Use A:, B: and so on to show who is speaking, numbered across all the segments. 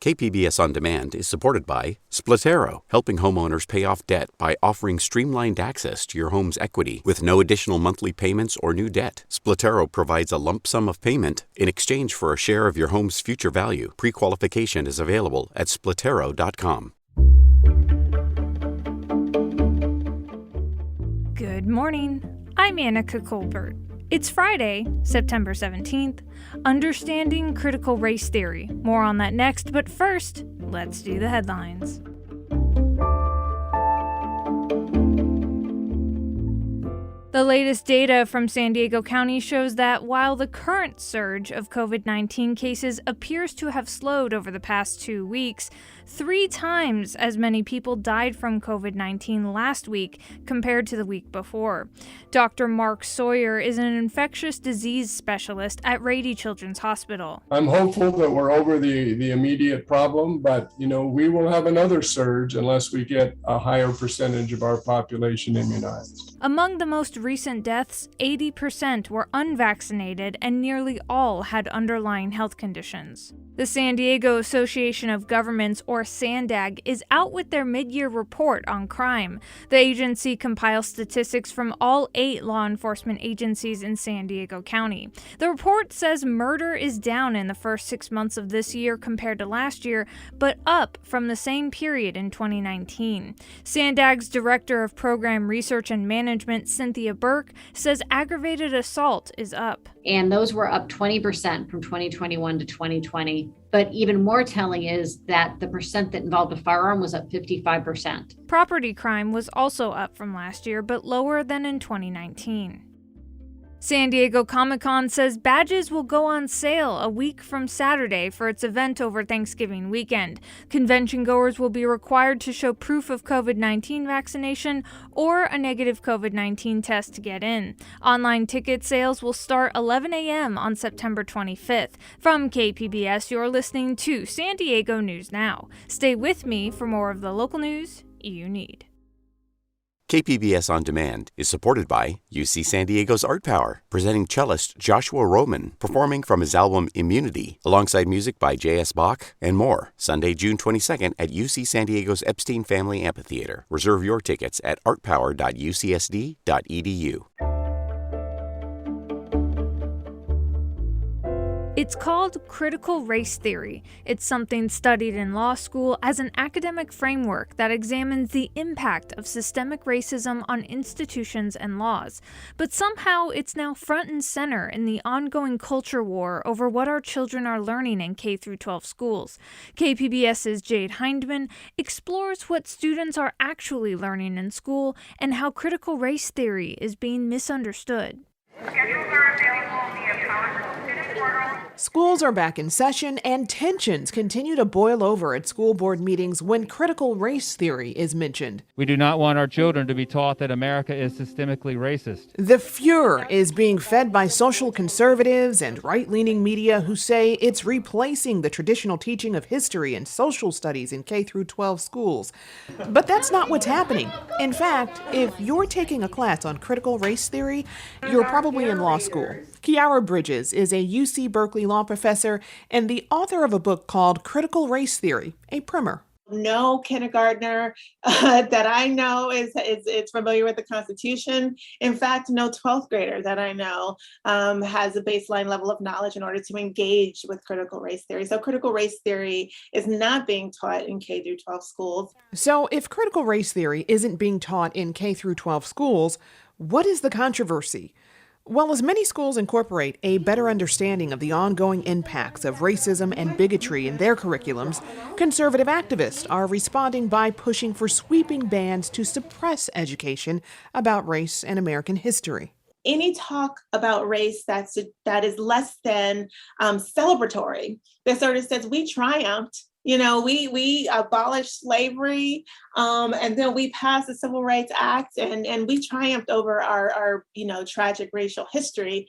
A: KPBS On Demand is supported by Splatero, helping homeowners pay off debt by offering streamlined access to your home's equity with no additional monthly payments or new debt. Splatero provides a lump sum of payment in exchange for a share of your home's future value. Pre-qualification is available at splatero.com.
B: Good morning. I'm Annika Colbert. It's Friday, September 17th. Understanding critical race theory. More on that next, but first, let's do the headlines. The latest data from San Diego County shows that while the current surge of COVID-19 cases appears to have slowed over the past 2 weeks, 3 times as many people died from COVID-19 last week compared to the week before. Dr. Mark Sawyer is an infectious disease specialist at Rady Children's Hospital.
C: I'm hopeful that we're over the immediate problem, but we will have another surge unless we get a higher percentage of our population immunized.
B: Among the most recent deaths, 80% were unvaccinated and nearly all had underlying health conditions. The San Diego Association of Governments, or SANDAG, is out with their mid-year report on crime. The agency compiles statistics from all 8 law enforcement agencies in San Diego County. The report says murder is down in the first 6 months of this year compared to last year, but up from the same period in 2019. SANDAG's Director of Program Research and Management, Cynthia Burke, says aggravated assault is up.
D: And those were up 20% from 2021 to 2020. But even more telling is that the percent that involved a firearm was up 55%.
B: Property crime was also up from last year, but lower than in 2019. San Diego Comic-Con says badges will go on sale a week from Saturday for its event over Thanksgiving weekend. Convention goers will be required to show proof of COVID-19 vaccination or a negative COVID-19 test to get in. Online ticket sales will start 11 a.m. on September 25th. From KPBS, you're listening to San Diego News Now. Stay with me for more of the local news you need.
A: KPBS On Demand is supported by UC San Diego's Art Power, presenting cellist Joshua Roman, performing from his album Immunity, alongside music by J.S. Bach and more. Sunday, June 22nd at UC San Diego's Epstein Family Amphitheater. Reserve your tickets at artpower.ucsd.edu.
B: It's called critical race theory. It's something studied in law school as an academic framework that examines the impact of systemic racism on institutions and laws. But somehow it's now front and center in the ongoing culture war over what our children are learning in K-12 schools. KPBS's Jade Hindman explores what students are actually learning in school and how critical race theory is being misunderstood.
E: Schedules are available via PowerPoint student portal.
F: Schools are back in session, and tensions continue to boil over at school board meetings when critical race theory is mentioned.
G: We do not want our children to be taught that America is systemically racist.
F: The furor is being fed by social conservatives and right-leaning media who say it's replacing the traditional teaching of history and social studies in K-12 schools. But that's not what's happening. In fact, if you're taking a class on critical race theory, you're probably in law school. Kiara Bridges is a UC Berkeley law professor and the author of a book called Critical Race Theory, a primer.
H: No kindergartner that I know is familiar with the Constitution. In fact, no 12th grader that I know has a baseline level of knowledge in order to engage with critical race theory. So critical race theory is not being taught in K-12 schools.
F: So if critical race theory isn't being taught in K-12 schools, what is the controversy? Well, as many schools incorporate a better understanding of the ongoing impacts of racism and bigotry in their curriculums, conservative activists are responding by pushing for sweeping bans to suppress education about race and American history.
H: Any talk about race that is less than celebratory, that sort of says we triumphed. We abolished slavery, and then we passed the Civil Rights Act, and we triumphed over our tragic racial history.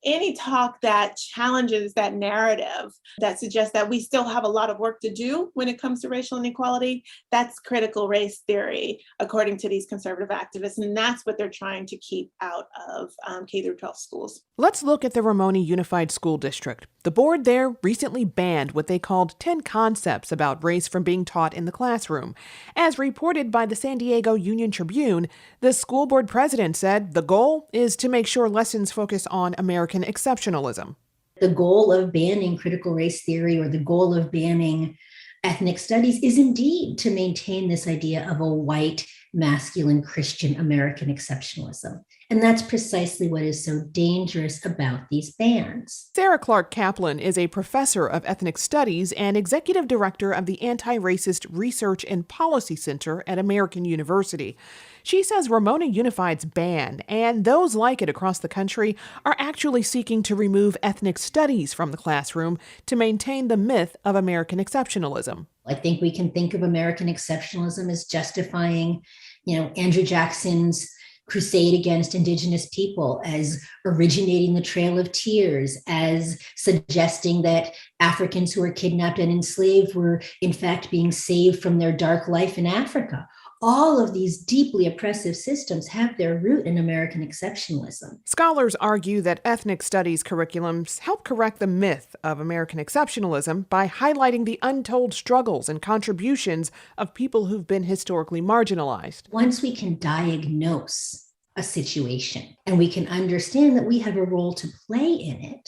H: any talk that challenges that narrative that suggests that we still have a lot of work to do when it comes to racial inequality, that's critical race theory, according to these conservative activists. And that's what they're trying to keep out of K through 12 schools.
F: Let's look at the Ramona Unified School District. The board there recently banned what they called 10 concepts about race from being taught in the classroom. As reported by the San Diego Union Tribune, the school board president said the goal is to make sure lessons focus on American exceptionalism.
I: The goal of banning critical race theory or the goal of banning ethnic studies is indeed to maintain this idea of a white, masculine, Christian American exceptionalism. And that's precisely what is so dangerous about these bans.
F: Sarah Clark Kaplan is a professor of ethnic studies and executive director of the Anti-Racist Research and Policy Center at American University. She says Ramona Unified's ban, and those like it across the country, are actually seeking to remove ethnic studies from the classroom to maintain the myth of American exceptionalism.
I: I think we can think of American exceptionalism as justifying, Andrew Jackson's crusade against Indigenous people, as originating the Trail of Tears, as suggesting that Africans who were kidnapped and enslaved were in fact being saved from their dark life in Africa. All of these deeply oppressive systems have their root in American exceptionalism.
F: Scholars argue that ethnic studies curriculums help correct the myth of American exceptionalism by highlighting the untold struggles and contributions of people who've been historically marginalized.
I: Once we can diagnose a situation and we can understand that we have a role to play in it,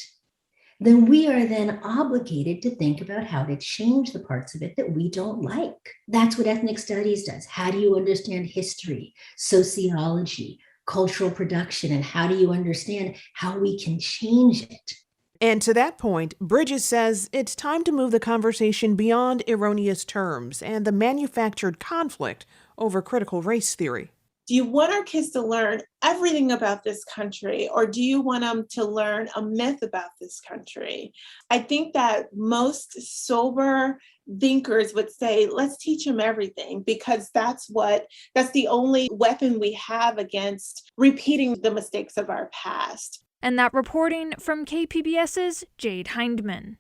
I: then we are then obligated to think about how to change the parts of it that we don't like. That's what ethnic studies does. How do you understand history, sociology, cultural production, and how do you understand how we can change it?
F: And to that point, Bridges says it's time to move the conversation beyond erroneous terms and the manufactured conflict over critical race theory.
H: Do you want our kids to learn everything about this country, or do you want them to learn a myth about this country? I think that most sober thinkers would say, let's teach them everything, because that's the only weapon we have against repeating the mistakes of our past.
B: And that reporting from KPBS's Jade Hindman.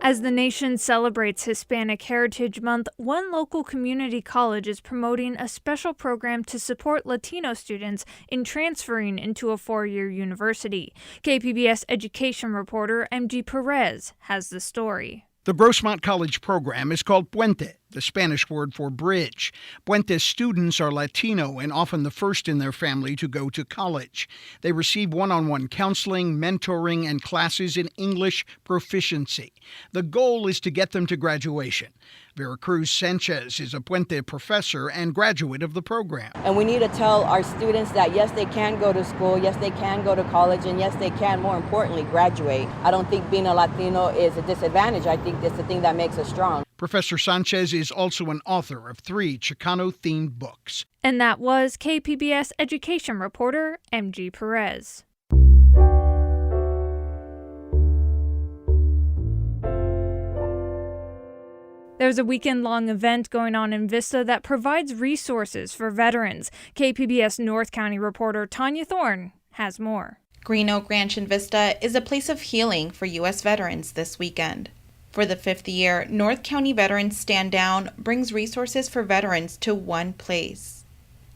B: As the nation celebrates Hispanic Heritage Month, one local community college is promoting a special program to support Latino students in transferring into a four-year university. KPBS education reporter MG Perez has the story.
J: The Grossmont College program is called Puente, the Spanish word for bridge. Puente's students are Latino and often the first in their family to go to college. They receive one-on-one counseling, mentoring, and classes in English proficiency. The goal is to get them to graduation. Vera Cruz Sanchez is a Puente professor and graduate of the program.
K: And we need to tell our students that yes, they can go to school, yes, they can go to college, and yes, they can, more importantly, graduate. I don't think being a Latino is a disadvantage. I think it's the thing that makes us strong.
J: Professor Sanchez is also an author of 3 Chicano-themed books.
B: And that was KPBS education reporter MG Perez. There's a weekend-long event going on in Vista that provides resources for veterans. KPBS North County reporter Tanya Thorne has more.
L: Green Oak Ranch in Vista is a place of healing for U.S. veterans this weekend. For the 5th year, North County Veterans Stand Down brings resources for veterans to one place.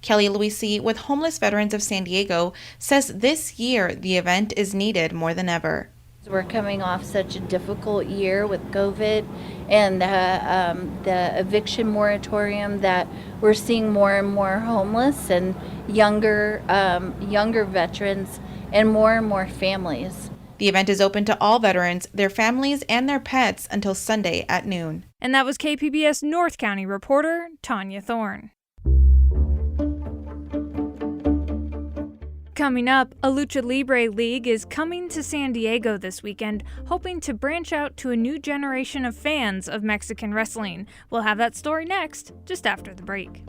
L: Kelly Luisi with Homeless Veterans of San Diego says this year the event is needed more than ever.
M: We're coming off such a difficult year with COVID and the eviction moratorium that we're seeing more and more homeless and younger veterans and more families.
L: The event is open to all veterans, their families, and their pets until Sunday at noon.
B: And that was KPBS North County reporter Tanya Thorne. Coming up, a Lucha Libre league is coming to San Diego this weekend, hoping to branch out to a new generation of fans of Mexican wrestling. We'll have that story next, just after the break.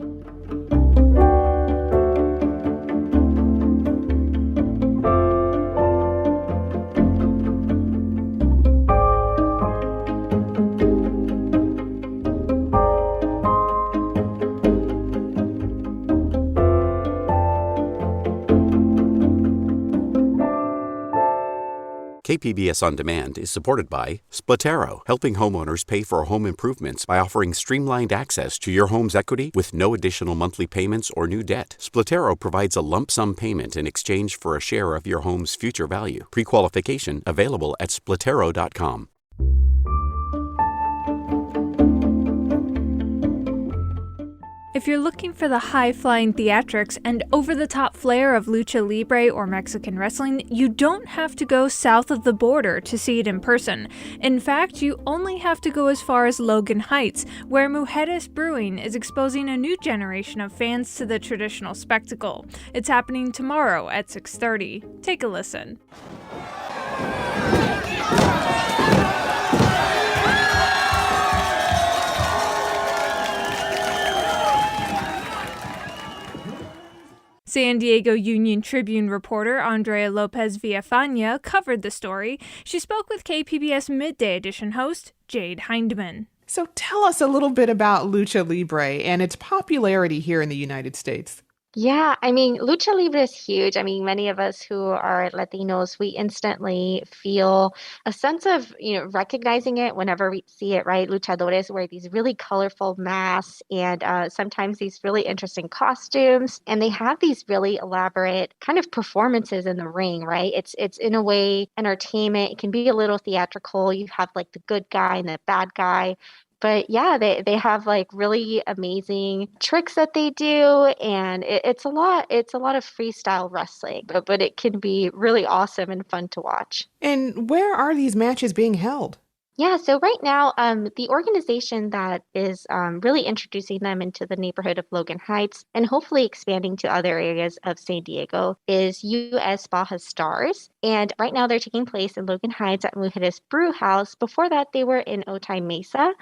A: KPBS On Demand is supported by Splatero, helping homeowners pay for home improvements by offering streamlined access to your home's equity with no additional monthly payments or new debt. Splatero provides a lump sum payment in exchange for a share of your home's future value. Pre-qualification available at splatero.com.
B: If you're looking for the high-flying theatrics and over-the-top flair of Lucha Libre or Mexican wrestling, you don't have to go south of the border to see it in person. In fact, you only have to go as far as Logan Heights, where Mujeres Brewing is exposing a new generation of fans to the traditional spectacle. It's happening tomorrow at 6:30. Take a listen. San Diego Union Tribune reporter Andrea Lopez Villafaña covered the story. She spoke with KPBS Midday Edition host Jade Hindman.
F: So tell us a little bit about Lucha Libre and its popularity here in the United States.
N: Yeah, Lucha Libre is huge. Many of us who are Latinos, we instantly feel a sense of, recognizing it whenever we see it, right? Luchadores wear these really colorful masks and sometimes these really interesting costumes, and they have these really elaborate kind of performances in the ring, right? It's in a way entertainment. It can be a little theatrical. You have like the good guy and the bad guy. But yeah, they have like really amazing tricks that they do, and it's a lot of freestyle wrestling, but it can be really awesome and fun to watch.
F: And where are these matches being held?
N: Yeah, so right now, the organization that is really introducing them into the neighborhood of Logan Heights and hopefully expanding to other areas of San Diego is US Baja Stars. And right now they're taking place in Logan Heights at Mujeres Brew House. Before that, they were in Otay Mesa.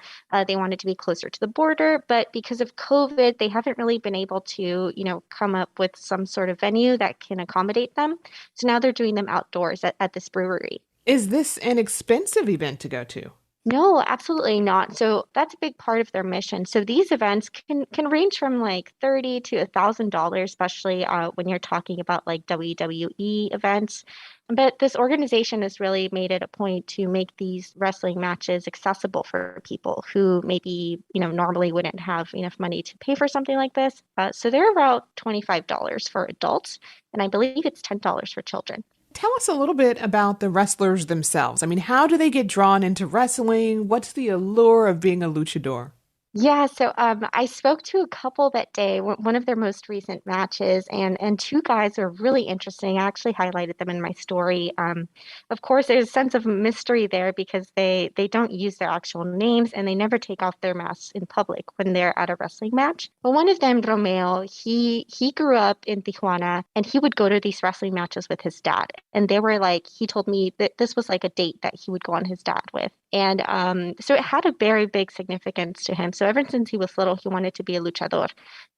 N: They wanted to be closer to the border, but because of COVID, they haven't really been able to, come up with some sort of venue that can accommodate them. So now they're doing them outdoors at this brewery.
F: Is this an expensive event to go to?
N: No, absolutely not. So that's a big part of their mission. So these events can range from like $30 to $1,000, especially when you're talking about like WWE events. But this organization has really made it a point to make these wrestling matches accessible for people who maybe, normally wouldn't have enough money to pay for something like this. So they're about $25 for adults, and I believe it's $10 for children.
F: Tell us a little bit about the wrestlers themselves. How do they get drawn into wrestling? What's the allure of being a luchador?
N: Yeah, so I spoke to a couple that day, one of their most recent matches, and two guys are really interesting. I actually highlighted them in my story. Of course, there's a sense of mystery there because they don't use their actual names and they never take off their masks in public when they're at a wrestling match. But one of them, Romeo, he grew up in Tijuana and he would go to these wrestling matches with his dad. And they were like, he told me that this was like a date that he would go on his dad with. And so it had a very big significance to him. So ever since he was little, he wanted to be a luchador.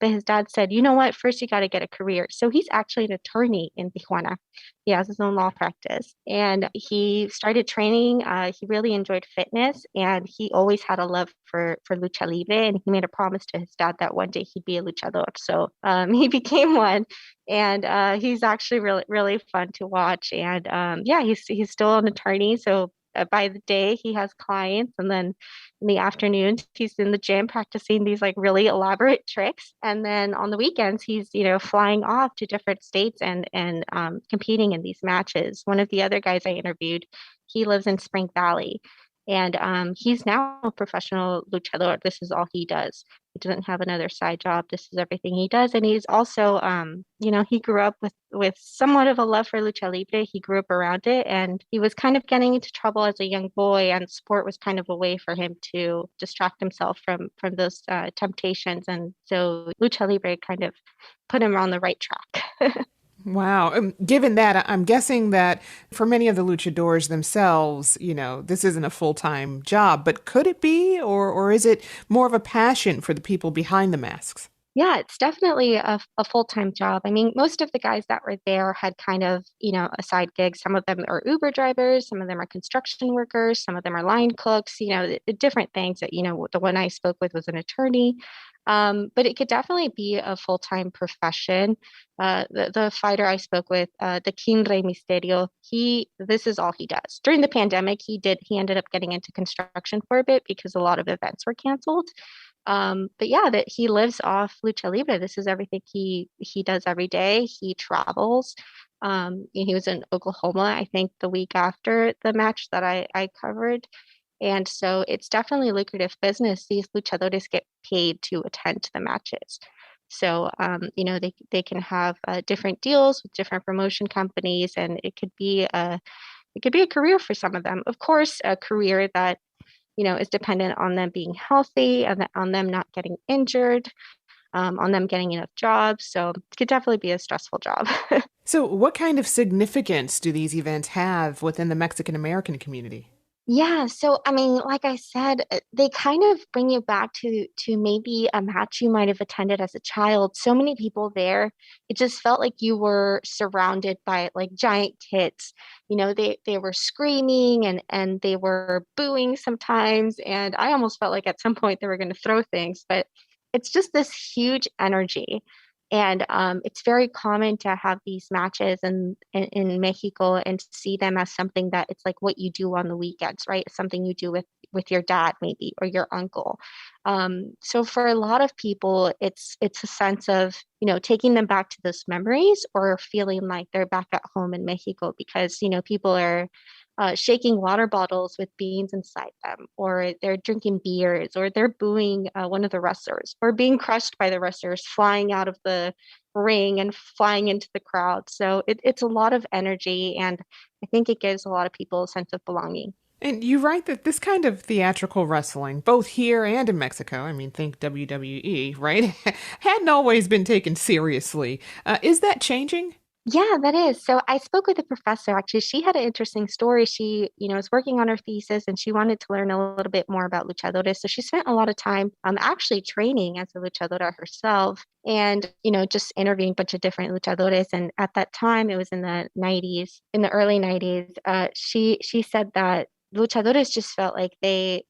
N: But his dad said, you know what, first you got to get a career. So he's actually an attorney in Tijuana. He has his own law practice. And he started training. He really enjoyed fitness. And he always had a love for Lucha Libre. And he made a promise to his dad that one day he'd be a luchador. So he became one. And he's actually really, really fun to watch. And he's still an attorney. So by the day he has clients, and then in the afternoons he's in the gym practicing these like really elaborate tricks, and then on the weekends he's flying off to different states and competing in these matches. One of the other guys I interviewed, he lives in Spring Valley, and he's now a professional luchador. This is all he does. He doesn't have another side job. This is everything he does. And he's also, he grew up with somewhat of a love for Lucha Libre. He grew up around it, and he was kind of getting into trouble as a young boy, and sport was kind of a way for him to distract himself from those temptations. And so Lucha Libre kind of put him on the right track.
F: Wow. Given that, I'm guessing that for many of the luchadors themselves, this isn't a full-time job, but could it be, or is it more of a passion for the people behind the masks?
N: Yeah, it's definitely a full-time job. Most of the guys that were there had kind of, a side gig. Some of them are Uber drivers, some of them are construction workers, some of them are line cooks, different things that, the one I spoke with was an attorney. But it could definitely be a full-time profession. The fighter I spoke with, the King Rey Misterio, this is all he does. During the pandemic, he ended up getting into construction for a bit because a lot of events were canceled. But yeah, that he lives off Lucha Libre. This is everything he does every day. He travels. He was in Oklahoma, I think, the week after the match that I covered. And so it's definitely lucrative business. These luchadores get paid to attend to the matches. So, they can have different deals with different promotion companies, and it could be a career for some of them. Of course, a career that, is dependent on them being healthy, and on them not getting injured, on them getting enough jobs. So it could definitely be a stressful job.
F: So what kind of significance do these events have within the Mexican American community?
N: Yeah, so I mean, like I said, they kind of bring you back to maybe a match you might have attended as a child. So many people there, it just felt like you were surrounded by like giant kids. They were screaming and they were booing sometimes, and I almost felt like at some point they were going to throw things, but it's just this huge energy. And it's very common to have these matches in Mexico and see them as something that it's like what you do on the weekends, right? It's something you do with your dad maybe or your uncle. So for a lot of people, it's a sense of, taking them back to those memories or feeling like they're back at home in Mexico because, people are shaking water bottles with beans inside them, or they're drinking beers, or they're booing one of the wrestlers, or being crushed by the wrestlers, flying out of the ring and flying into the crowd. So it's a lot of energy, and I think it gives a lot of people a sense of belonging.
F: And you write that this kind of theatrical wrestling, both here and in Mexico, I mean, think WWE, right, hadn't always been taken seriously. Is that changing?
N: Yeah, that is. So I spoke with a professor, actually. She had an interesting story. She, was working on her thesis and she wanted to learn a little bit more about luchadores. So she spent a lot of time actually training as a luchadora herself and, just interviewing a bunch of different luchadores. And at that time, it was in the early 90s, she said that luchadores just felt like they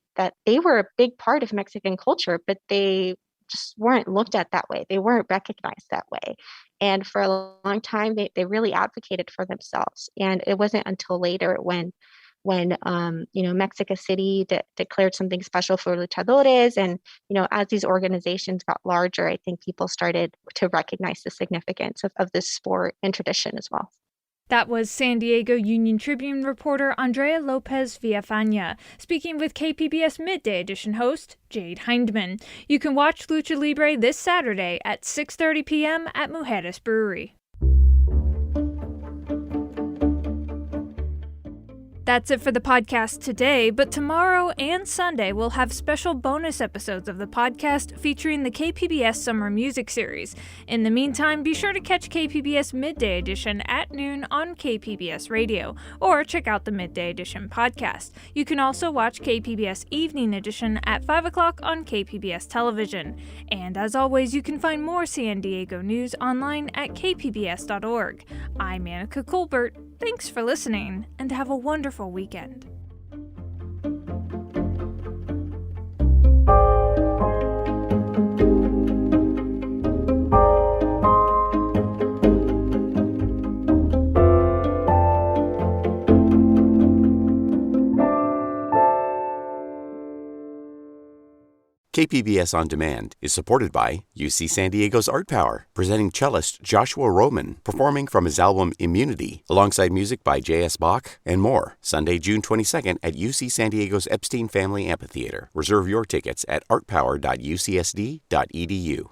N: were a big part of Mexican culture, but they just weren't looked at that way. They weren't recognized that way. And for a long time, they really advocated for themselves. And it wasn't until later when Mexico City declared something special for luchadores. And, as these organizations got larger, I think people started to recognize the significance of this sport and tradition as well.
B: That was San Diego Union Tribune reporter Andrea Lopez Villafaña, speaking with KPBS Midday Edition host Jade Hindman. You can watch Lucha Libre this Saturday at 6:30 p.m. at Mujeres Brewery. That's it for the podcast today, but tomorrow and Sunday we'll have special bonus episodes of the podcast featuring the KPBS Summer Music Series. In the meantime, be sure to catch KPBS Midday Edition at noon on KPBS Radio, or check out the Midday Edition podcast. You can also watch KPBS Evening Edition at 5 o'clock on KPBS Television. And as always, you can find more San Diego news online at kpbs.org. I'm Annika Colbert. Thanks for listening, and have a wonderful weekend.
A: KPBS On Demand is supported by UC San Diego's Art Power, presenting cellist Joshua Roman, performing from his album Immunity, alongside music by J.S. Bach and more, Sunday, June 22nd at UC San Diego's Epstein Family Amphitheater. Reserve your tickets at artpower.ucsd.edu.